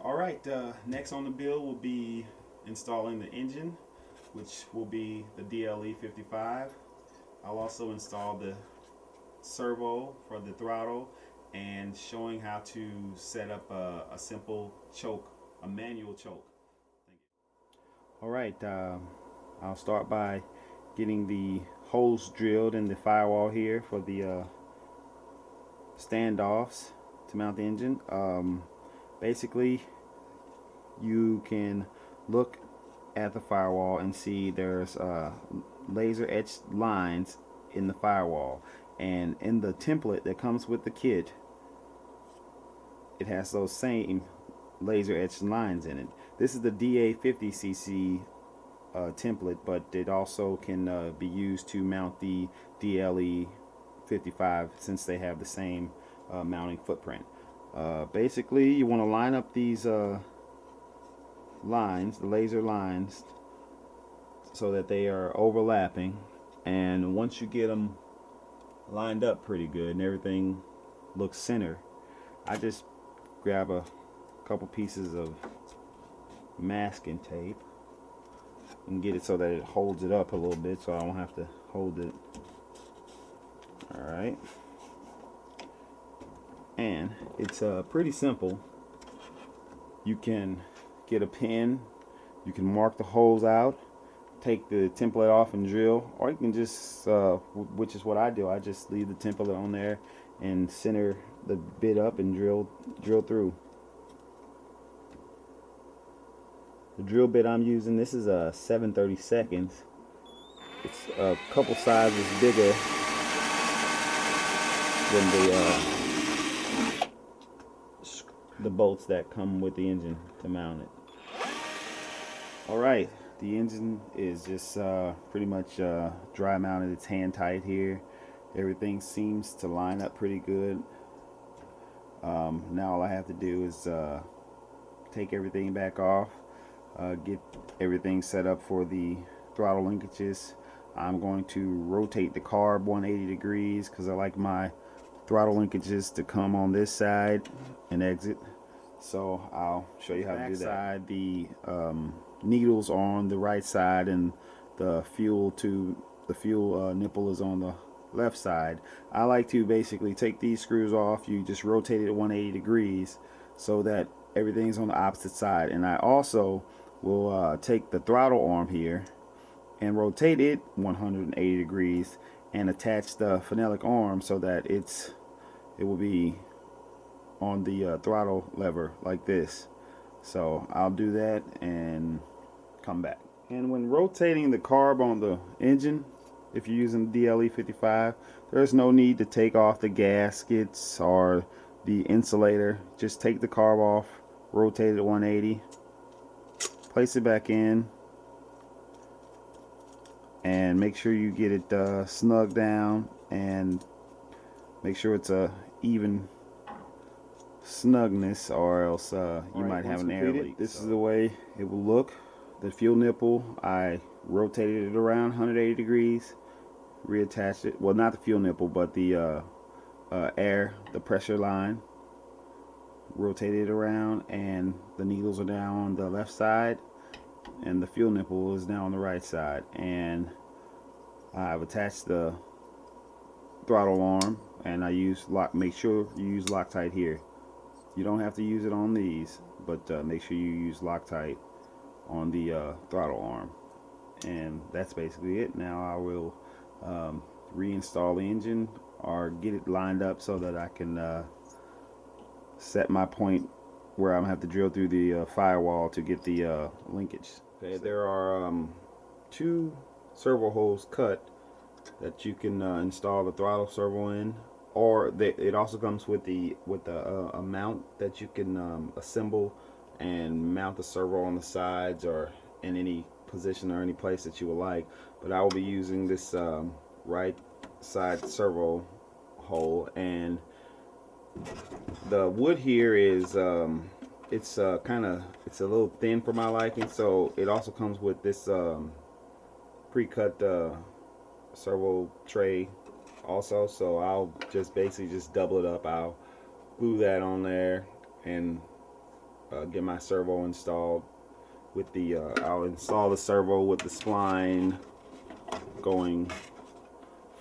Alright, next on the bill will be installing the engine, which will be the DLE 55. I'll also install the servo for the throttle and showing how to set up a simple choke, a manual choke. Alright, I'll start by getting the holes drilled in the firewall here for the standoffs to mount the engine. Basically, you can look at the firewall and see there's laser etched lines in the firewall, and in the template that comes with the kit, it has those same laser etched lines in it. This is the DA50cc template, but it also can be used to mount the DLE 55 since they have the same mounting footprint. Basically, you want to line up these lines, the laser lines, so that they are overlapping, and once you get them lined up pretty good and everything looks center, I just grab a couple pieces of masking tape and get it so that it holds it up a little bit so I don't have to hold it. Alright, and it's pretty simple. You can get a pen, you can mark the holes out, take the template off and drill, or you can just, which is what I do, I just leave the template on there and center the bit up and drill through. The drill bit I'm using, this is a 7/32. It's a couple sizes bigger than the bolts that come with the engine to mount it. Alright, the engine is just pretty much dry mounted. It's hand tight here. Everything seems to line up pretty good. Now all I have to do is take everything back off, get everything set up for the throttle linkages. I'm going to rotate the carb 180 degrees because I like my throttle linkages to come on this side and exit. So I'll show you how to do that. The needles on the right side and the fuel nipple is on the left side. I like to basically take these screws off. You just rotate it 180 degrees so that everything's on the opposite side. And I also will take the throttle arm here and rotate it 180 degrees and attach the phenolic arm so that it will be on the throttle lever like this. So I'll do that and come back. And when rotating the carb on the engine, if you're using the DLE 55, there's no need to take off the gaskets or the insulator. Just take the carb off, rotate it 180, place it back in, and make sure you get it snug down and make sure it's a even snugness, or else you might have an air leak. This is the way it will look. The fuel nipple, I rotated it around 180 degrees, reattached it. Well, not the fuel nipple, but the the pressure line. Rotated it around, and the needles are now on the left side, and the fuel nipple is now on the right side. And I've attached the throttle arm, and I use make sure you use Loctite here. You don't have to use it on these, but make sure you use Loctite on the throttle arm. And that's basically it. Now I will reinstall the engine or get it lined up so that I can set my point where I'm gonna have to drill through the firewall to get the linkage. Okay, there are 2 servo holes cut that you can install the throttle servo in, or it also comes with a mount that you can assemble and mount the servo on the sides or in any position or any place that you would like. But I will be using this right side servo hole, and the wood here is it's a little thin for my liking, so it also comes with this pre-cut servo tray also. So I'll just basically double it up. I'll glue that on there and get my servo installed with the I'll install the servo with the spline going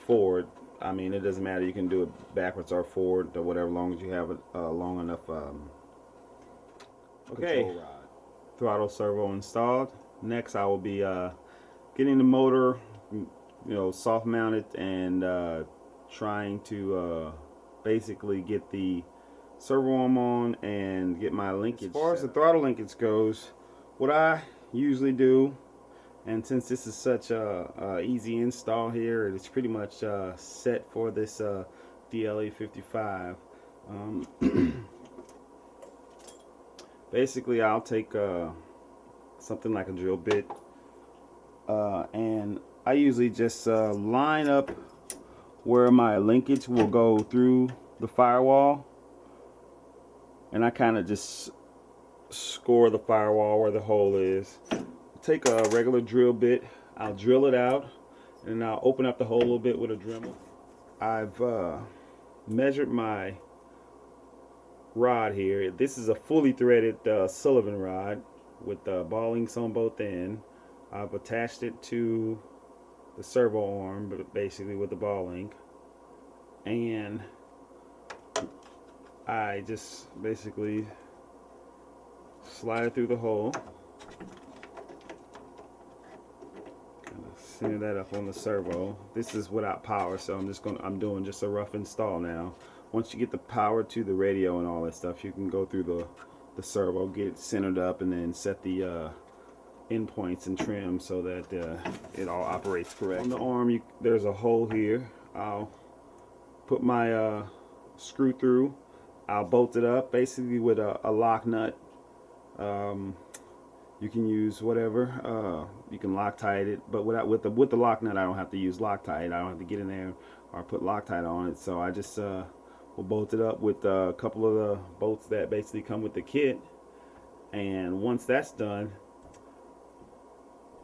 forward. I mean, it doesn't matter, you can do it backwards or forward or whatever, long as you have it long enough. Okay, throttle servo installed. Next I will be getting the motor, soft mounted, and trying to basically get the servo arm on and get my linkage. As far as the throttle linkage goes, what I usually do, and since this is such a easy install here, it's pretty much set for this DLA 55. Basically, I'll take something like a drill bit, and I usually just line up where my linkage will go through the firewall, and I kind of just score the firewall where the hole is. Take a regular drill bit, I'll drill it out, and I'll open up the hole a little bit with a Dremel. I've measured my rod here. This is a fully threaded Sullivan rod with ball links on both ends. I've attached it to the servo arm, but basically with the ball link, and I just basically slide it through the hole. Center that up on the servo. This is without power, so I'm doing just a rough install now. Once you get the power to the radio and all that stuff, you can go through the servo, get it centered up, and then set the endpoints and trim so that it all operates correct. On the arm, there's a hole here. I'll put my screw through. I'll bolt it up basically with a lock nut. You can use whatever. You can Loctite it, but with the lock nut, I don't have to use Loctite. I don't have to get in there or put Loctite on it. So I just will bolt it up with a couple of the bolts that basically come with the kit. And once that's done,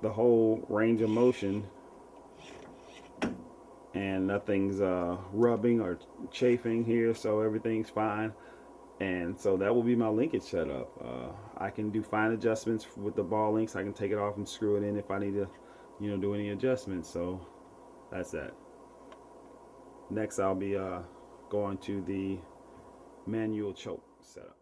the whole range of motion, and nothing's rubbing or chafing here, so everything's fine. And so that will be my linkage setup. I can do fine adjustments with the ball links. I can take it off and screw it in if I need to, do any adjustments. So that's that. Next, I'll be going to the manual choke setup.